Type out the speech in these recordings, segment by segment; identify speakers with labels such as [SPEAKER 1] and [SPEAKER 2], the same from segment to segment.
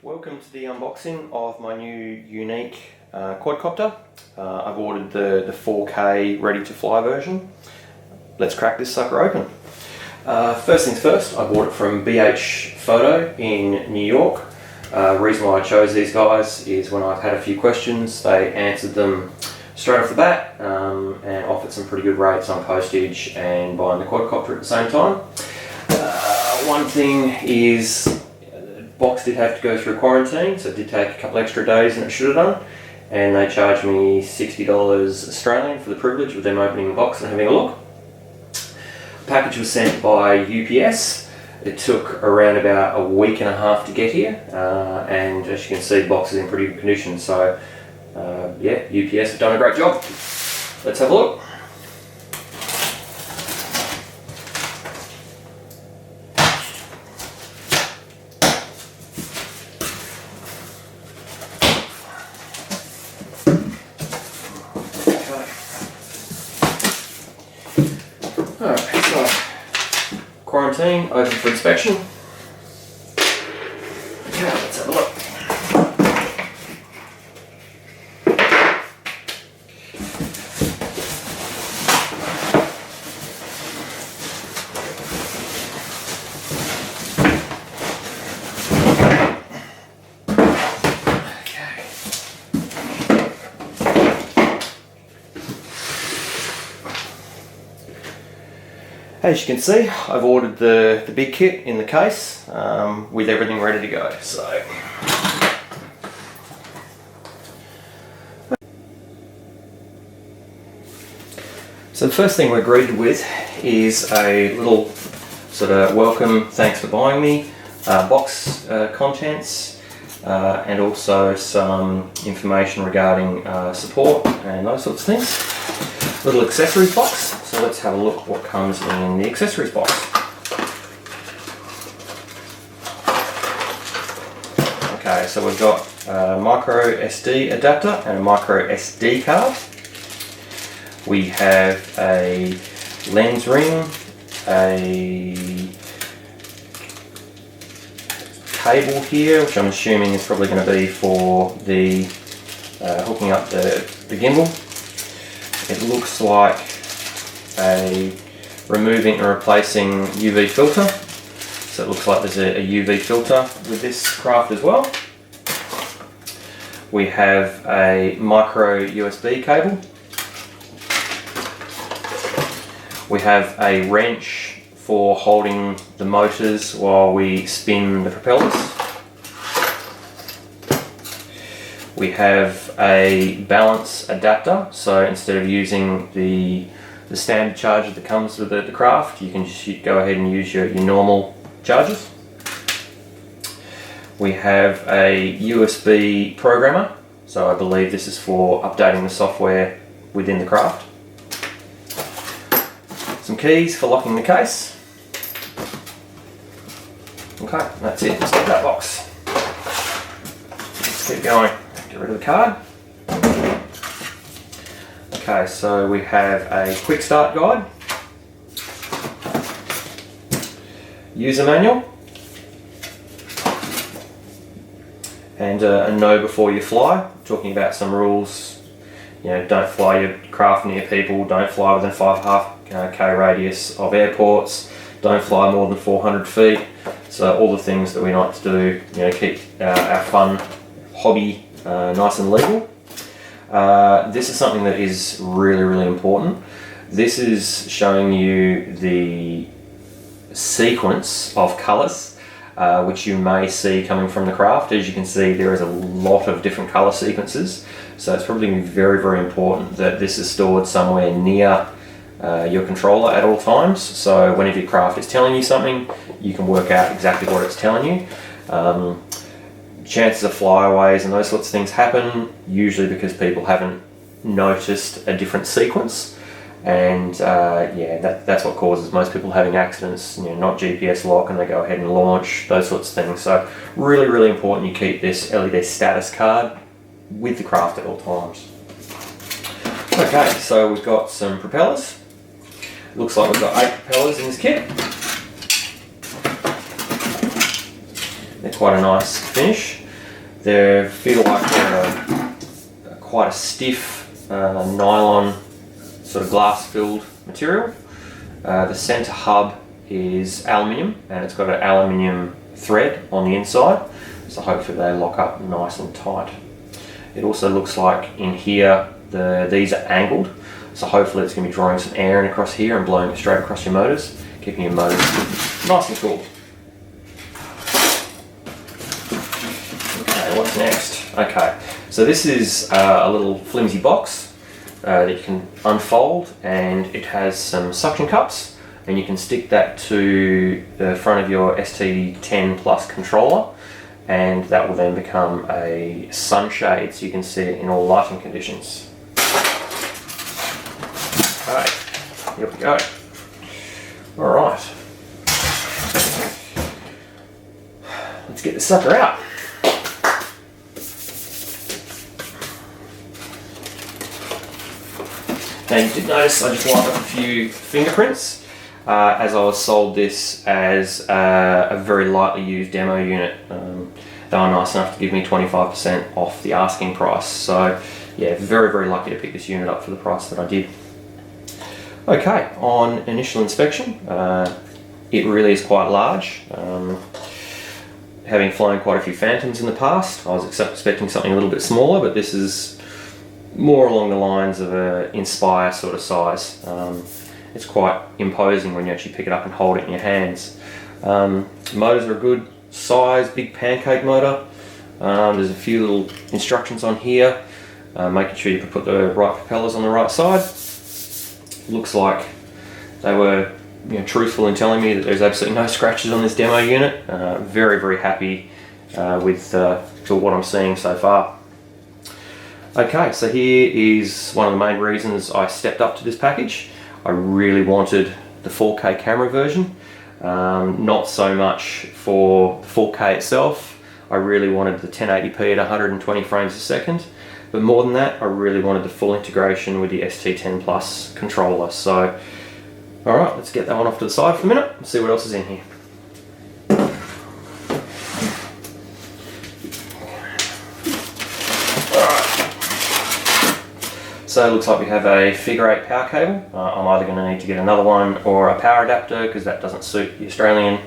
[SPEAKER 1] Welcome to the unboxing of my new yuneec quadcopter. I've ordered the 4K ready to fly version. Let's crack this sucker open. First things first, I bought it from BH Photo in New York. The reason why I chose these guys is when I've had a few questions, they answered them straight off the bat and offered some pretty good rates on postage and buying the quadcopter at the same time. One thing is, box did have to go through quarantine, so it did take a couple extra days than it should have done, and they charged me $60 Australian for the privilege of them opening the box and having a look. The package was sent by UPS. It took around about a week and a half to get here, and as you can see, the box is in pretty good condition, so yeah, UPS have done a great job. Let's have a look. Alright, so quarantine, open for inspection. Okay, let's have a look. As you can see, I've ordered the big kit in the case with everything ready to go. So the first thing we're greeted with is a little sort of welcome, thanks for buying me, box contents, and also some information regarding support and those sorts of things. Little accessories box. So let's have a look what comes in the accessories box. Okay, so we've got a micro SD adapter and a micro SD card. We have a lens ring, a cable here, which I'm assuming is probably going to be for the hooking up the gimbal. It looks like a removing and replacing UV filter. So it looks like there's a UV filter with this craft as well. We have a micro USB cable. We have a wrench for holding the motors while we spin the propellers. We have a balance adapter, so instead of using the standard charger that comes with the craft, you can just go ahead and use your normal chargers. We have a USB programmer, so I believe this is for updating the software within the craft. Some keys for locking the case. Okay, that's it. Let's get that box. Let's keep going. Get rid of the card. Okay, so we have a quick start guide, user manual, and a know before you fly, talking about some rules. You know, don't fly your craft near people, don't fly within 5.5 K radius of airports, don't fly more than 400 feet. So all the things that we like to do, you know, keep our fun hobby nice and legal. This is something that is really important. This is showing you the sequence of colours which you may see coming from the craft. As you can see, there is a lot of different colour sequences, so it's probably going to be very important that this is stored somewhere near your controller at all times, so whenever your craft is telling you something, you can work out exactly what it's telling you. Chances of flyaways and those sorts of things happen usually because people haven't noticed a different sequence, and yeah, that's what causes most people having accidents. You know, not GPS lock and they go ahead and launch, those sorts of things. So really important you keep this LED status card with the craft at all times. Okay, so we've got some propellers. Looks like we've got 8 propellers in this kit. They're quite a nice finish. They feel like they're quite a stiff nylon sort of glass filled material. The centre hub is aluminium, and it's got an aluminium thread on the inside, so hopefully they lock up nice and tight. It also looks like in here these are angled, so hopefully it's going to be drawing some air in across here and blowing it straight across your motors, keeping your motors nice and cool. Okay, what's next? Okay, so this is a little flimsy box that you can unfold, and it has some suction cups, and you can stick that to the front of your ST10 Plus controller, and that will then become a sunshade so you can see it in all lighting conditions. Okay, here we go. Alright, let's get this sucker out. Now you did notice I just lined up a few fingerprints as I was sold this as a very lightly used demo unit. They were nice enough to give me 25% off the asking price, so yeah, very, very lucky to pick this unit up for the price that I did. Okay, on initial inspection, it really is quite large. Having flown quite a few Phantoms in the past, I was expecting something a little bit smaller, but this is more along the lines of a Inspire sort of size. It's quite imposing when you actually pick it up and hold it in your hands. Motors are a good size, big pancake motor. There's a few little instructions on here, making sure you can put the right propellers on the right side. Looks like they were truthful in telling me that there's absolutely no scratches on this demo unit. Very, very happy with what I'm seeing so far. Okay, so here is one of the main reasons I stepped up to this package. I really wanted the 4K camera version, not so much for the 4K itself. I really wanted the 1080p at 120 frames a second, but more than that, I really wanted the full integration with the ST10 Plus controller. So, alright, let's get that one off to the side for a minute and see what else is in here. So it looks like we have a figure 8 power cable. I'm either going to need to get another one or a power adapter because that doesn't suit the Australian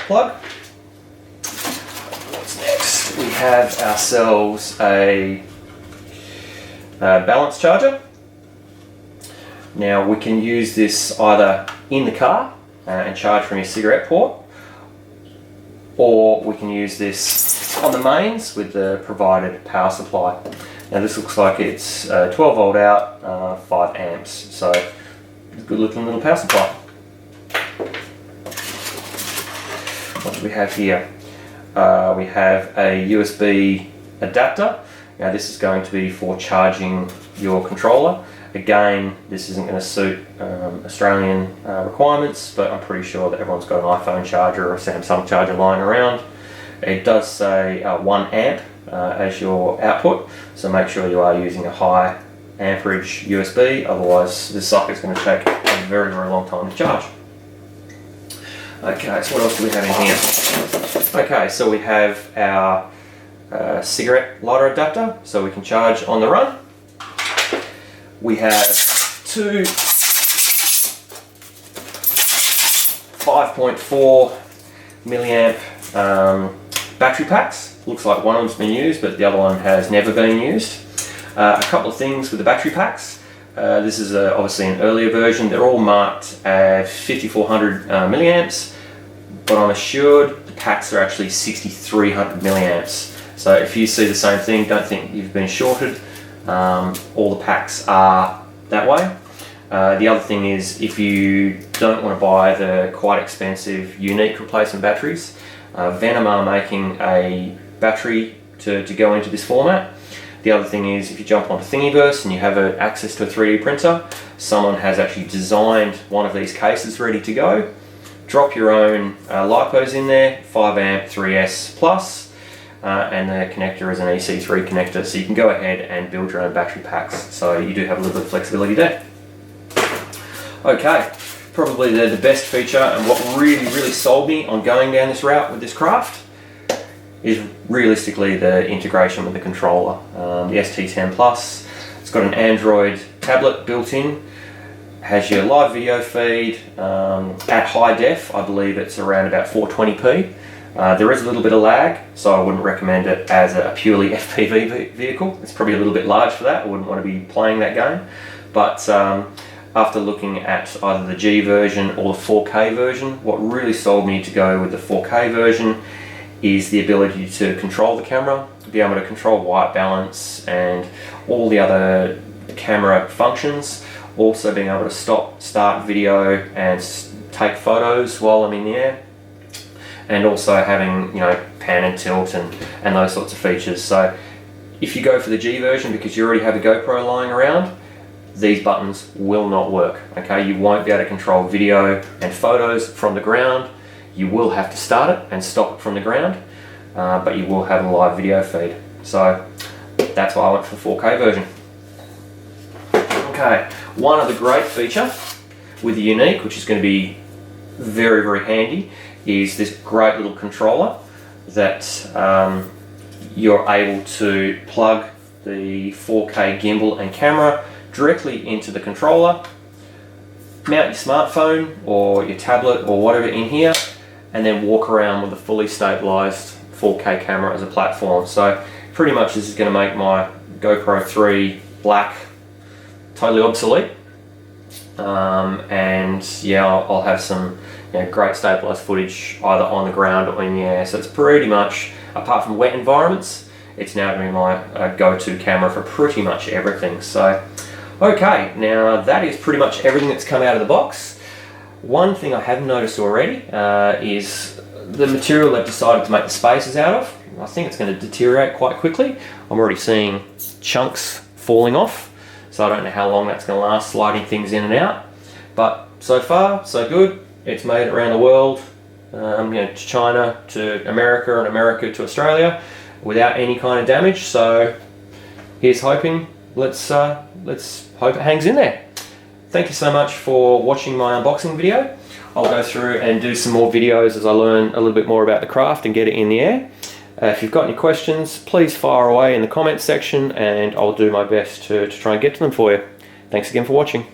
[SPEAKER 1] plug. What's next? We have ourselves a balance charger. Now we can use this either in the car and charge from your cigarette port, or we can use this on the mains with the provided power supply. Now this looks like it's 12 volt out, 5 amps, so it's a good looking little power supply. What do we have here? We have a USB adapter. Now this is going to be for charging your controller. Again, this isn't going to suit Australian requirements, but I'm pretty sure that everyone's got an iPhone charger or a Samsung charger lying around. It does say 1 amp as your output, so make sure you are using a high amperage USB, otherwise this sucker is going to take a very, very long time to charge. Okay, so what else do we have in here? Okay, so we have our cigarette lighter adapter, so we can charge on the run. We have two 5.4 milliamp battery packs. Looks like one of them's been used, but the other one has never been used. A couple of things with the battery packs. This is obviously an earlier version. They're all marked at 5400 milliamps, but I'm assured the packs are actually 6300 milliamps. So if you see the same thing, don't think you've been shorted. All the packs are that way. The other thing is, if you don't want to buy the quite expensive yuneec replacement batteries, Venom are making a battery to go into this format. The other thing is, if you jump onto Thingiverse and you have access to a 3D printer, someone has actually designed one of these cases ready to go. Drop your own LiPos in there, 5 amp 3S plus, and the connector is an EC3 connector, so you can go ahead and build your own battery packs. So you do have a little bit of flexibility there. Okay, probably the best feature and what really sold me on going down this route with this craft is realistically the integration with the controller. The ST10 Plus, it's got an Android tablet built in, has your live video feed at high def. I believe it's around about 420p. There is a little bit of lag, so I wouldn't recommend it as a purely FPV vehicle. It's probably a little bit large for that. I wouldn't want to be playing that game. But after looking at either the G version or the 4K version, what really sold me to go with the 4K version is the ability to control the camera, be able to control white balance and all the other camera functions. Also being able to start video and take photos while I'm in the air. And also having, pan and tilt and those sorts of features. So if you go for the G version, because you already have a GoPro lying around, these buttons will not work. Okay, you won't be able to control video and photos from the ground. You will have to start it and stop it from the ground, but you will have a live video feed. So that's why I went for the 4K version. Okay, one other great feature with the yuneec, which is going to be very, very handy, is this great little controller that you're able to plug the 4K gimbal and camera directly into the controller, mount your smartphone or your tablet or whatever in here, and then walk around with a fully stabilized 4K camera as a platform. So pretty much this is going to make my GoPro 3 Black totally obsolete, and yeah, I'll have some great stabilized footage either on the ground or in the air. So it's pretty much, apart from wet environments, it's now going to be my go-to camera for pretty much everything. So okay, now that is pretty much everything that's come out of the box. One thing I have noticed already is the material they've decided to make the spaces out of. I think it's going to deteriorate quite quickly. I'm already seeing chunks falling off, so I don't know how long that's going to last, sliding things in and out. But so far, so good. It's made it around the world, to China, to America, and America to Australia, without any kind of damage. So here's hoping. Let's hope it hangs in there. Thank you so much for watching my unboxing video. I'll go through and do some more videos as I learn a little bit more about the craft and get it in the air. If you've got any questions, please fire away in the comments section and I'll do my best to try and get to them for you. Thanks again for watching.